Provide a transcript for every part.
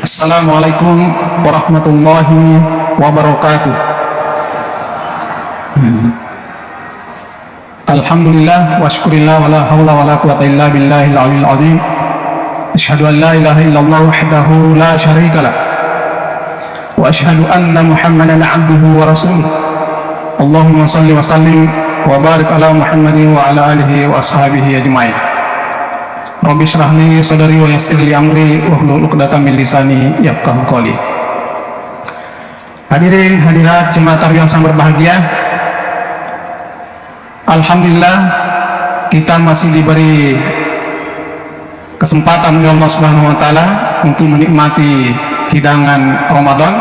Assalamualaikum warahmatullahi wabarakatuh. Alhamdulillah wa syukurillah wa la hawla wa la quwata illa billahil aliyil azim. Asyhadu an la ilaha illallah wahdahu la syarika lah. Wa asyhadu anna Muhammadan abduhu wa rasuluh. Allahumma salli wa sallim wa barik ala Muhammadin wa ala alihi wa ashabihi ajma'in. Rabbi shrah li sadri wa yassir li amri wa hlul 'uqdatam min lisani yafqahu qawli. Hadirin hadirat jemaah yang sangat berbahagia, alhamdulillah kita masih diberi kesempatan oleh Allah Subhanahu wa taala untuk menikmati hidangan Ramadan.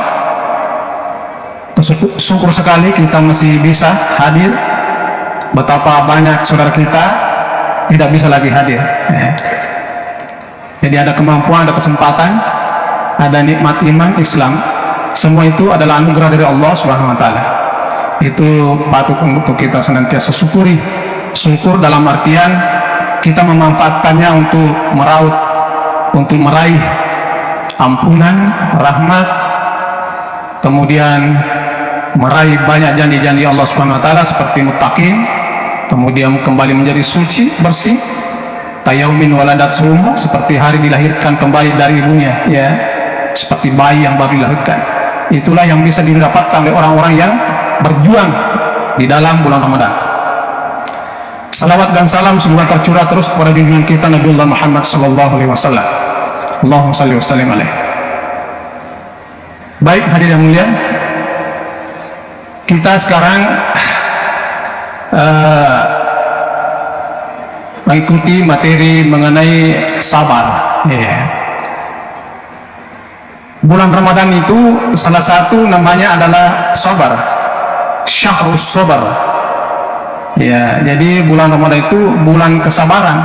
Syukur sekali kita masih bisa hadir. Betapa banyak saudara kita tidak bisa lagi hadir. Jadi ada kemampuan, ada kesempatan, ada nikmat iman Islam. Semua itu adalah anugerah dari Allah Subhanahu wa taala. Itu patut untuk kita senantiasa syukuri. Syukur dalam artian kita memanfaatkannya untuk meraut, untuk meraih ampunan, rahmat, kemudian meraih banyak janji-janji Allah Subhanahu wa taala seperti muttaqin, kemudian kembali menjadi suci, bersih, kayaumin waladat ummu, seperti hari dilahirkan kembali dari ibunya, ya, seperti bayi yang baru dilahirkan. Itulah yang bisa didapatkan oleh orang-orang yang berjuang di dalam bulan Ramadan. Salawat dan salam semoga tercurah terus kepada junjungan kita Nabiullah Muhammad sallallahu alaihi wasallam. Allahumma shalli wa sallim alaihi. Baik hadirin yang mulia, kita sekarang mengikuti materi mengenai sabar. Bulan Ramadan itu salah satu namanya adalah sabar, syahrus sabar. Ya, jadi bulan Ramadan itu bulan kesabaran.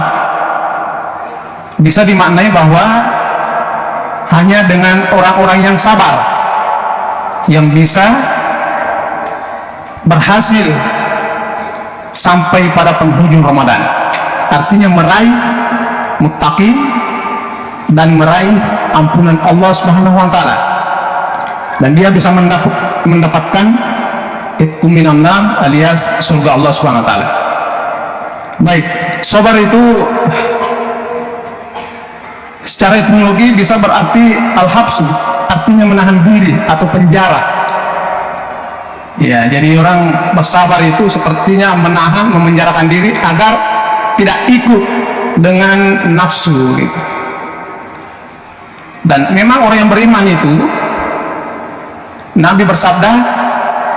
Bisa dimaknai bahwa hanya dengan orang-orang yang sabar yang bisa berhasil sampai pada penghujung Ramadan. Artinya meraih muttaqin dan meraih ampunan Allah Subhanahu wa taala. Dan dia bisa mendapatkan itqu minan nar alias surga Allah Subhanahu wa taala. Baik, sabar itu secara etimologi bisa berarti al-habsu, artinya menahan diri atau penjara. Ya, jadi orang bersabar itu sepertinya menahan, memenjarakan diri agar tidak ikut dengan nafsu gitu. Dan memang orang yang beriman itu, Nabi bersabda,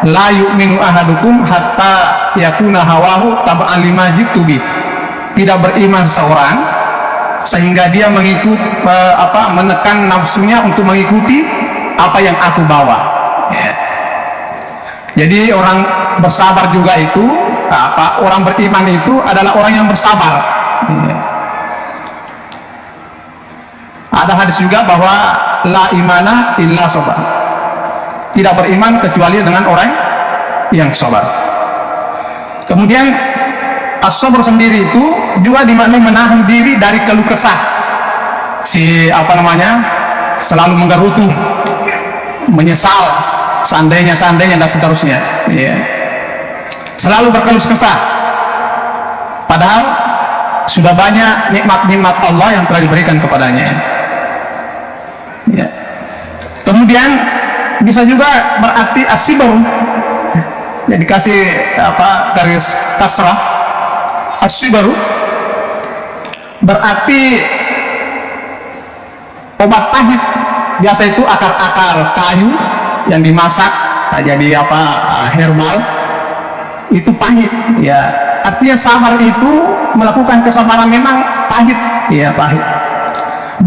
la yu'minu ahadukum hatta yakuna hawahu tab'an lima jitu bi. Tidak beriman seseorang sehingga dia menekan nafsunya untuk mengikuti apa yang aku bawa. Ya. Jadi orang bersabar juga itu, orang beriman itu adalah orang yang bersabar. Ya. Ada hadis juga bahwa la imana illa sabar. Tidak beriman kecuali dengan orang yang sabar. Kemudian as-sabr sendiri itu juga dimaknai menahan diri dari keluh kesah. Selalu menggerutu, menyesal, seandainya dan seterusnya. Ya. Selalu berkeluh kesah. Padahal sudah banyak nikmat-nikmat Allah yang telah diberikan kepadanya. Ya. Kemudian bisa juga berarti as-sibru. Ya, dikasih garis kasrah. As-sibru berarti obat pahit. Biasa itu akar-akar kayu yang dimasak jadi herbal. Itu pahit. Ya, artinya sabar itu melakukan kesabaran memang pahit. Ya, pahit.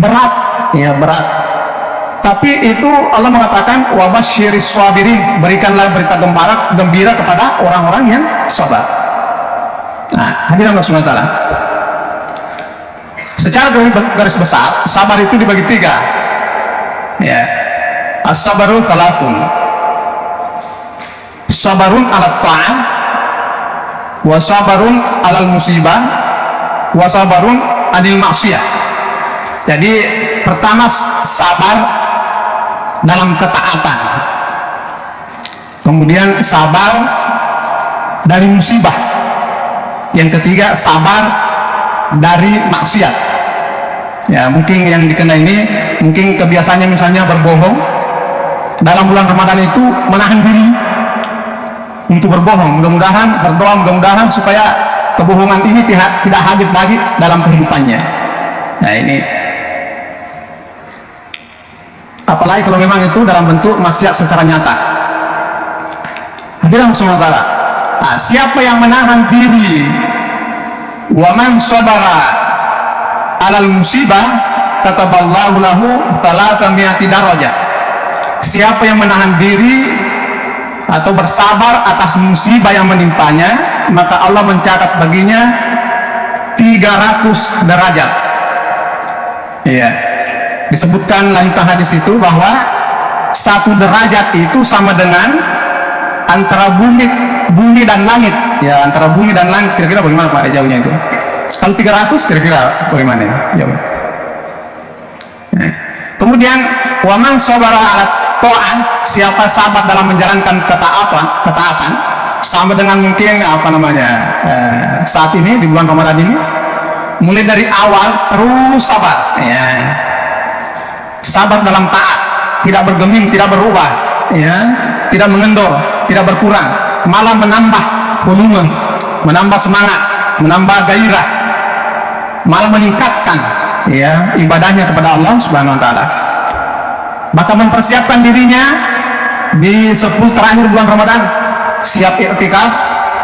Berat. Ya, berat. Tapi itu Allah mengatakan wa basyiris sabirin, berikanlah berita gembira kepada orang-orang yang sabar. Nah, hadirin Allah Subhanahu wa taala. Secara garis besar, sabar itu dibagi tiga. Ya. As-sabaru thalathun. Sabarun ala ta'ah, wa sabarun alal musibah, wa sabarun anil maksiyah. Jadi pertama sabar dalam ketaatan, kemudian sabar dari musibah, yang ketiga sabar dari maksiat. Ya, mungkin yang dikenal ini mungkin kebiasaannya misalnya berbohong. Dalam bulan Ramadan itu menahan diri untuk berbohong. Mudah-mudahan berdoa, mudah-mudahan supaya kebohongan ini tidak hadir lagi dalam kehidupannya. Nah ini, apalagi kalau memang itu dalam bentuk maksiat secara nyata. Hadirin semua salah. Nah, siapa yang menahan diri, wa man sabara alal musibah kataballahu lahu 300 darajah. Siapa yang menahan diri atau bersabar atas musibah yang menimpanya, maka Allah mencatat baginya 300 derajat. Iya. Disebutkan lanjutan hadis itu bahwa 1 derajat itu sama dengan antara bumi dan langit. Ya, antara bumi dan langit kira-kira bagaimana Pak jauhnya itu? Kalau 300 kira-kira bagaimana ya? Kemudian waman sabara ala ta'ah, siapa sabar dalam menjalankan ketaatan sama dengan mungkin saat ini di bulan Ramadan ini, mulai dari awal terus sabar, ya. Sabar dalam taat, tidak bergeming, tidak berubah, ya, tidak mengendor, tidak berkurang, malah menambah volume, menambah semangat, menambah gairah, malah meningkatkan, ya, ibadahnya kepada Allah Subhanahu wa taala. Maka mempersiapkan dirinya di 10 terakhir bulan Ramadan, siap i'tikaf,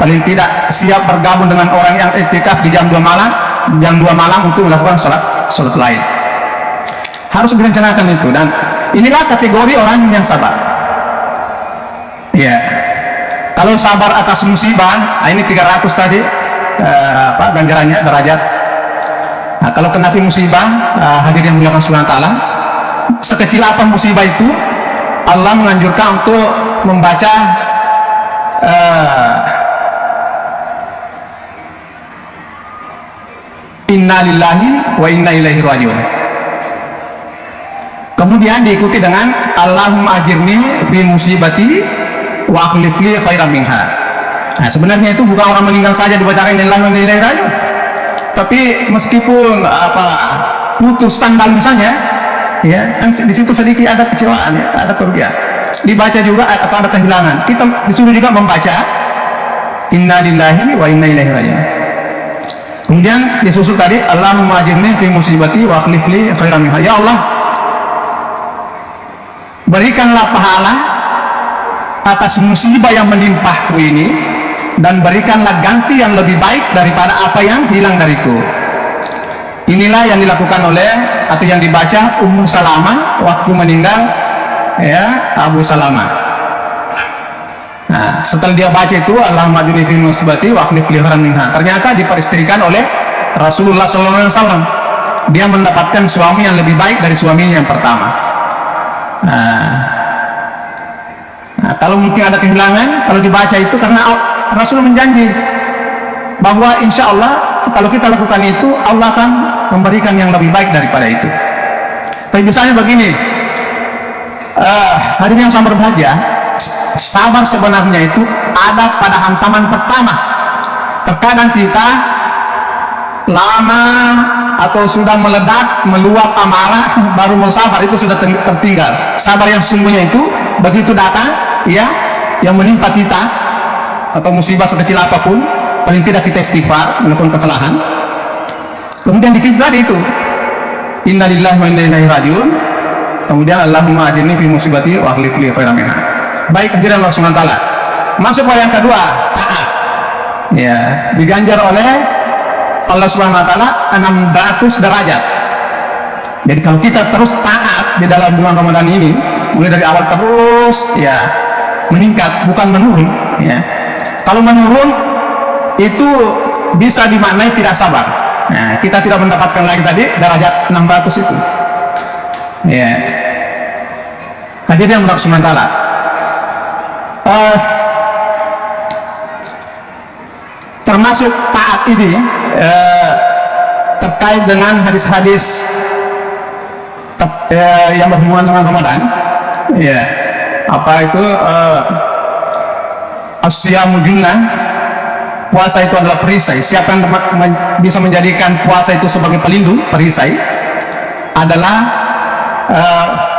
paling tidak siap bergabung dengan orang yang i'tikaf di jam 2 malam untuk melakukan sholat lain. Harus direncanakan itu, dan inilah kategori orang yang sabar. Ya, kalau sabar atas musibah, ini 300 tadi ganjarannya derajat. Nah, kalau kena musibah, hadirin yang mulia Allah Subhanahu wa taala, sekecil apa musibah itu, Allah menganjurkan untuk membaca inna lillahi wa inna ilaihi rajiun. Kemudian diikuti dengan Allahumma ajirni fi musibati wa akhlif li khairan minha. Nah, sebenarnya itu bukan orang meninggal saja dibacakan inna lillahi wa inna ilaihi rajiun, tapi meskipun putus sandal misalnya, ya, kan di situ sedikit ada kecewaan, ya, ada kerugian, dibaca juga atau ada kehilangan, kita disuruh juga membaca inna lillahi wa inna ilaihi rajiun. Kemudian disusul tadi Allahumma ajirni fi musibati wa akhlif li khairan minha. Ya Allah, berikanlah pahala atas musibah yang menimpahku ini, dan berikanlah ganti yang lebih baik daripada apa yang hilang dariku. Inilah yang dilakukan oleh atau yang dibaca Ummu Salamah waktu meninggal, ya, Abu Salamah. Nah, setelah dia baca itu Allahumma ajirni fi musibati wa akhlif li khairan minha, ternyata diperistrikan oleh Rasulullah SAW. Dia mendapatkan suami yang lebih baik dari suaminya yang pertama. Nah, kalau mungkin ada kehilangan, kalau dibaca itu karena Rasul menjanji bahwa insya Allah kalau kita lakukan itu Allah akan memberikan yang lebih baik daripada itu. Tapi misalnya begini, hadirin yang sangat berbahagia, sabar sebenarnya itu ada pada hantaman pertama. Terkadang kita lama atau sudah meledak, meluap amarah, baru mau sabar, itu sudah tertinggal. Sabar yang sesungguhnya itu begitu datang, ya, yang menimpa kita atau musibah sekecil apapun, paling tidak kita istighfar, melakukan kesalahan. Kemudian dikit tadi itu inna lillahi wa inna ilaihi rajiun. Kemudian Allahumma ajirni fi musibati wa akhlif li khairan minha. Baik, hadirin Allah Subhanahu wa taala. Masuk pada yang kedua, taat. Ya, diganjar oleh Allah Subhanahu wa taala 600 derajat. Jadi kalau kita terus taat di dalam bulan Ramadan ini, mulai dari awal terus, ya, meningkat, bukan menurun, ya. Kalau menurun itu bisa dimaknai tidak sabar. Nah, kita tidak mendapatkan lagi tadi derajat 600 itu. Ya. Hadirin yang Allah Subhanahu wa taala. Termasuk taat ini terkait dengan hadis-hadis yang berhubungan dengan Ramadan, ya, apa itu asyamu junnah, puasa itu adalah perisai. Siapa yang bisa menjadikan puasa itu sebagai pelindung, perisai, adalah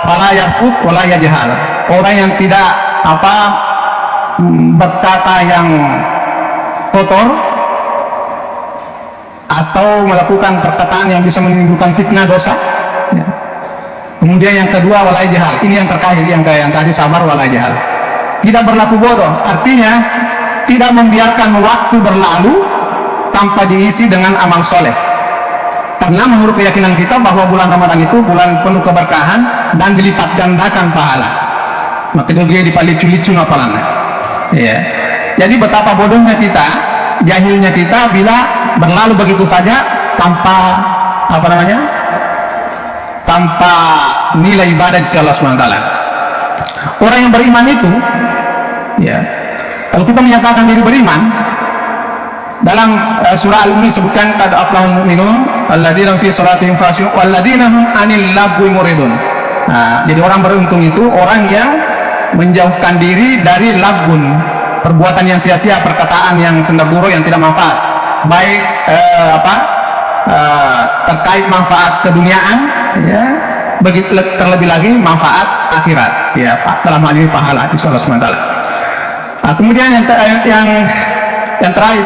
wala yarfud wala yajhal, orang yang tidak berkata yang kotor atau melakukan perkataan yang bisa menimbulkan fitnah, dosa, ya. Kemudian yang kedua wala yajhal, ini yang terkait yang tadi, sabar wala yajhal, tidak berlaku bodoh, artinya tidak membiarkan waktu berlalu tanpa diisi dengan amal soleh. Karena menurut keyakinan kita bahwa bulan Ramadan itu bulan penuh keberkahan dan dilipat gandakan pahala. Maka itu dia dipalicu-licu ngapalannya. Ya. Jadi betapa bodohnya kita, jahilnya kita bila berlalu begitu saja tanpa tanpa nilai ibadah di sisi Allah SWT. Orang yang beriman itu, ya, kalau kita menyatakan diri beriman, dalam surah Al-Mu'min sebutkan qad aflahal mu'minun alladzina fi salatihim khashi'un walladzina hum 'anil lagwi muridun. Nah, jadi orang beruntung itu orang yang menjauhkan diri dari lagun, perbuatan yang sia-sia, perkataan yang sendaguro yang tidak manfaat, baik terkait manfaat keduniaan, ya, begitu terlebih lagi manfaat akhirat, ya, dalam hal ini pahala di Allah SWT. Nah, kemudian yang terakhir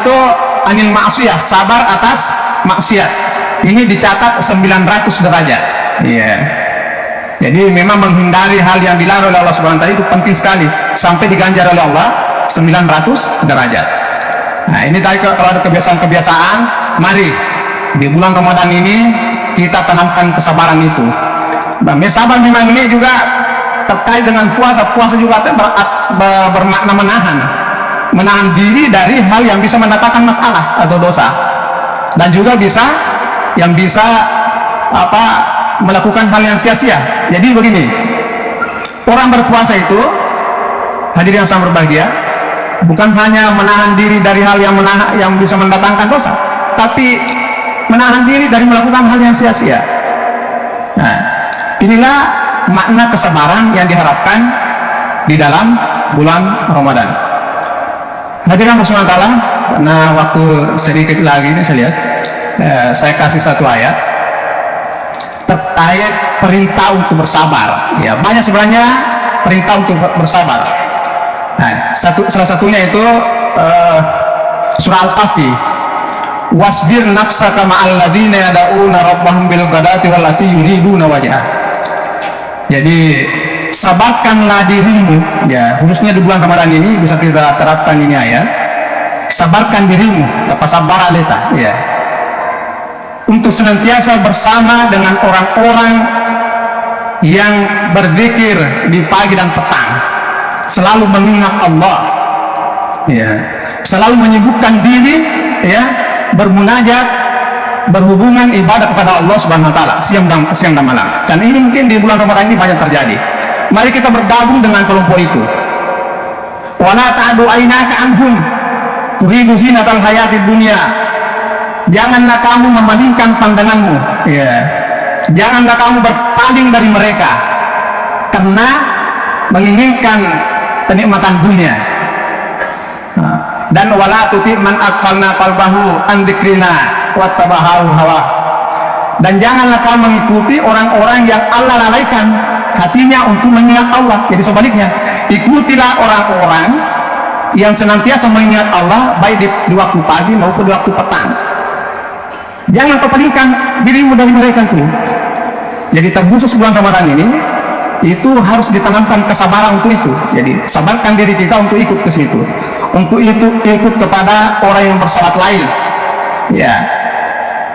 itu anil maksiyah, sabar atas maksiat. Ini dicatat 900 derajat. Iya. Jadi memang menghindari hal yang dilarang oleh Allah SWT itu penting sekali, sampai diganjar oleh Allah 900 derajat. Nah, ini tadi kalau ada kebiasaan-kebiasaan, mari di bulan Ramadan ini kita tanamkan kesabaran itu. Nah, sabar memang ini juga terkait dengan puasa. Puasa juga bermakna menahan diri dari hal yang bisa mendatangkan masalah atau dosa, dan juga yang bisa melakukan hal yang sia-sia. Jadi begini, orang berpuasa itu, hadirin yang sangat berbahagia, bukan hanya menahan diri dari hal yang bisa mendatangkan dosa, tapi menahan diri dari melakukan hal yang sia-sia. Nah, inilah makna kesabaran yang diharapkan di dalam bulan Ramadan. Hadirin SWT, karena waktu sedikit lagi ini saya lihat, saya kasih satu ayat terkait perintah untuk bersabar. Ya, banyak sebenarnya perintah untuk bersabar. Nah, salah satunya itu surah Al-Kahfi, wasbir nafsaka ma'al ladzina yad'una rabbahum bil ghadati wal asyi yuriduna wajhah. Jadi sabarkanlah dirimu, ya, khususnya di bulan Ramadan ini bisa kita terapkan ini ayat. Sabarkan dirimu, apa sabar aleta, ya, untuk senantiasa bersama dengan orang-orang yang berzikir di pagi dan petang, selalu mengingat Allah, ya, selalu menyibukkan diri, ya, bermunajat, berhubungan ibadah kepada Allah Subhanahu Wa Taala siang dan malam. Dan ini mungkin di bulan Ramadan ini banyak terjadi. Mari kita bergabung dengan kelompok itu. Wala ta'du ainaka anhum turidu zinatal hayatid dunya. Janganlah kamu memalingkan pandanganmu, ya. Janganlah kamu berpaling dari mereka karena menginginkan kenikmatan dunia. Dan wala tuti man aghfalna qalbahu an dzikrina wattabahu hawa. Dan janganlah kamu mengikuti orang-orang yang Allah lalaikan hatinya untuk mengingat Allah. Jadi sebaliknya, ikutilah orang-orang yang senantiasa mengingat Allah, baik di waktu pagi maupun di waktu petang. Jangan kau palingkan dirimu dari mereka itu. Jadi terkhusus bulan Ramadan ini itu harus ditanamkan kesabaran untuk itu. Jadi sabarkan diri kita untuk ikut ke situ, untuk itu ikut kepada orang yang bersalat lain, ya,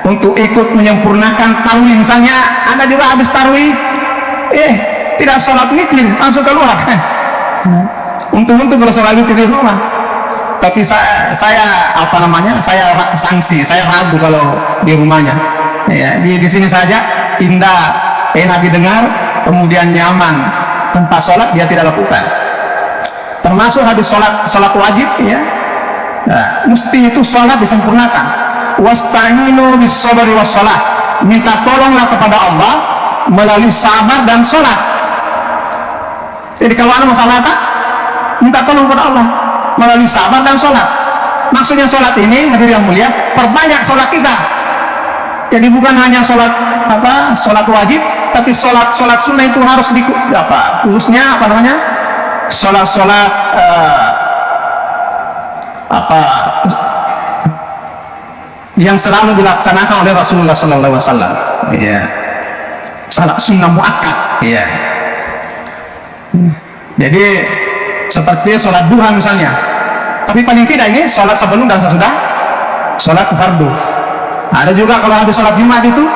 untuk ikut menyempurnakan tarawih. Misalnya Anda juga habis tarawih, tidak sholat witir, langsung keluar. Untuk bersolat witir di rumah. Tapi saya saya sanksi, saya ragu kalau di rumahnya. Ya, di sini saja indah, enak didengar, kemudian nyaman. Tanpa sholat dia tidak lakukan. Termasuk habis sholat wajib, ya. Nah, mesti itu sholat disempurnakan. Wasta'inu bis sabri was shalah. Minta tolonglah kepada Allah melalui sabar dan sholat. Jadi kalau ada masalah tak, minta tolong kepada Allah melalui sabar dan sholat. Maksudnya sholat ini, hadirin yang mulia, perbanyak sholat kita. Jadi bukan hanya sholat sholat wajib, tapi sholat sunnah itu harus khususnya sholat yang selalu dilaksanakan oleh Rasulullah Sallallahu Alaihi Wasallam. Iya. Salat sunnah muakkad. Iya. Jadi seperti sholat duha misalnya. Tapi paling tidak ini sholat sebelum dan sesudah sholat fardu. Ada juga kalau habis sholat Jumat itu,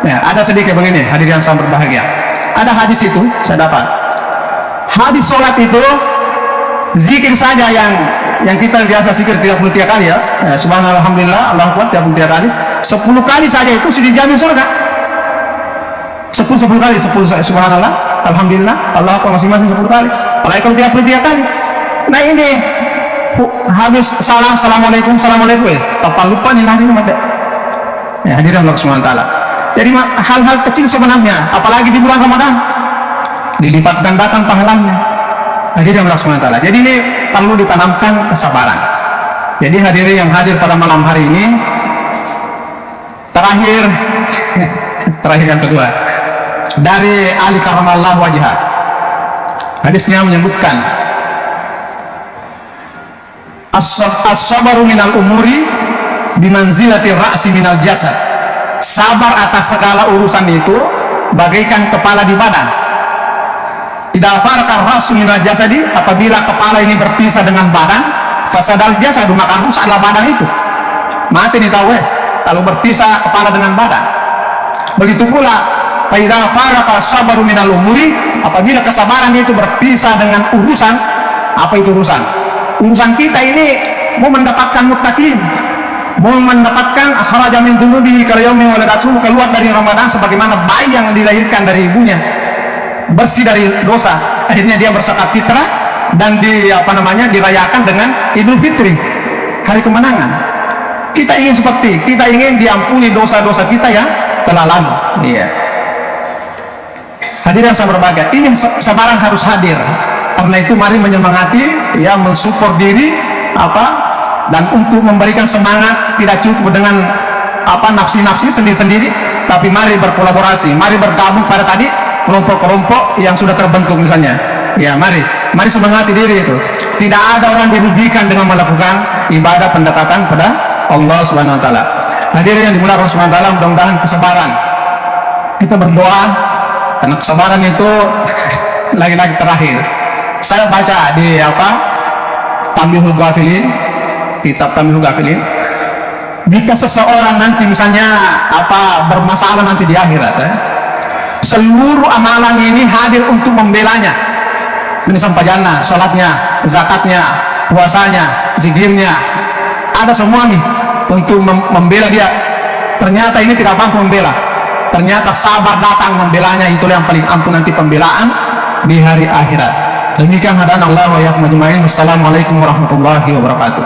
ya, ada sedikit begini, hadirin yang sangat berbahagia. Ada hadis itu saya dapat. Hadis sholat itu zikir saja yang kita biasa zikir 33 kali ya. Subhanallah, alhamdulillah, Allahu akbar 33 kali. 10 kali saja itu sudah dijamin surga. 10 kali, 10 subhanallah, alhamdulillah, Allahu akbar masing-masing 10 kali. Apalagi kalau 33 kali. Nah ini habis salam, assalamualaikum, tanpa lupa nih ini mati. Ya, hadirin Allah Subhanahu wa taala. Jadi hal-hal kecil sebenarnya, apalagi di bulan Ramadan, dilipat gandakan pahalanya. Hadirin Allah Subhanahu wa taala. Jadi ini perlu ditanamkan kesabaran. Jadi hadirin yang hadir pada malam hari ini, terakhir yang kedua dari Ali karramallahu wajhah. Hadisnya menyebutkan as-sabaru minal umuri bimanzilati ra'si minal jasad. Sabar atas segala urusan itu bagaikan kepala di badan. Tidak farqar ra'su minal jasadi, apabila kepala ini berpisah dengan badan, fasadal jasadu, maka rusaklah badan itu. Mati nih tahu kalau berpisah kepala dengan badan. Begitu pula faidha farqa sabaru minal umuri, apabila kesabaran itu berpisah dengan urusan. Apa itu urusan? Urusan kita ini mau mendapatkan muttaqin, mau mendapatkan akhraja min dunubihi kal yaumi waladatuhu, keluar dari Ramadan sebagaimana bayi yang dilahirkan dari ibunya, bersih dari dosa, akhirnya dia berzakat fitrah dan dirayakan dengan Idul Fitri, hari kemenangan. Kita ingin diampuni dosa-dosa kita yang telah lalu. Iya. Hadirin yang berbahagia, ini sabaran harus hadir. Karena itu mari menyemangati, ya, mensupport diri dan untuk memberikan semangat. Tidak cukup dengan nafsi-nafsi sendiri-sendiri, tapi mari berkolaborasi, mari bergabung pada tadi kelompok-kelompok yang sudah terbentuk misalnya. Ya, mari semangati diri itu. Tidak ada orang dirugikan dengan melakukan ibadah pendekatan pada Allah Subhanahu wa taala. Hadirin yang dimuliakan Allah Subhanahu wa taala, mudah-mudahan kesabaran. Kita berdoa karena kesabaran itu lagi-lagi terakhir. Saya baca di Tanbihul Ghafilin, kitab Tanbihul Ghafilin, jika seseorang nanti misalnya bermasalah nanti di akhirat, seluruh amalan ini hadir untuk membelanya. Ini sampajana, sholatnya, zakatnya, puasanya, zikirnya, ada semua nih untuk membela dia. Ternyata ini tidak mampu membela. Ternyata sabar datang membelanya, itulah yang paling ampuh nanti pembelaan di hari akhirat. Demikian hadana Allah wa iyyakum ajmain. Wassalamualaikum warahmatullahi wabarakatuh.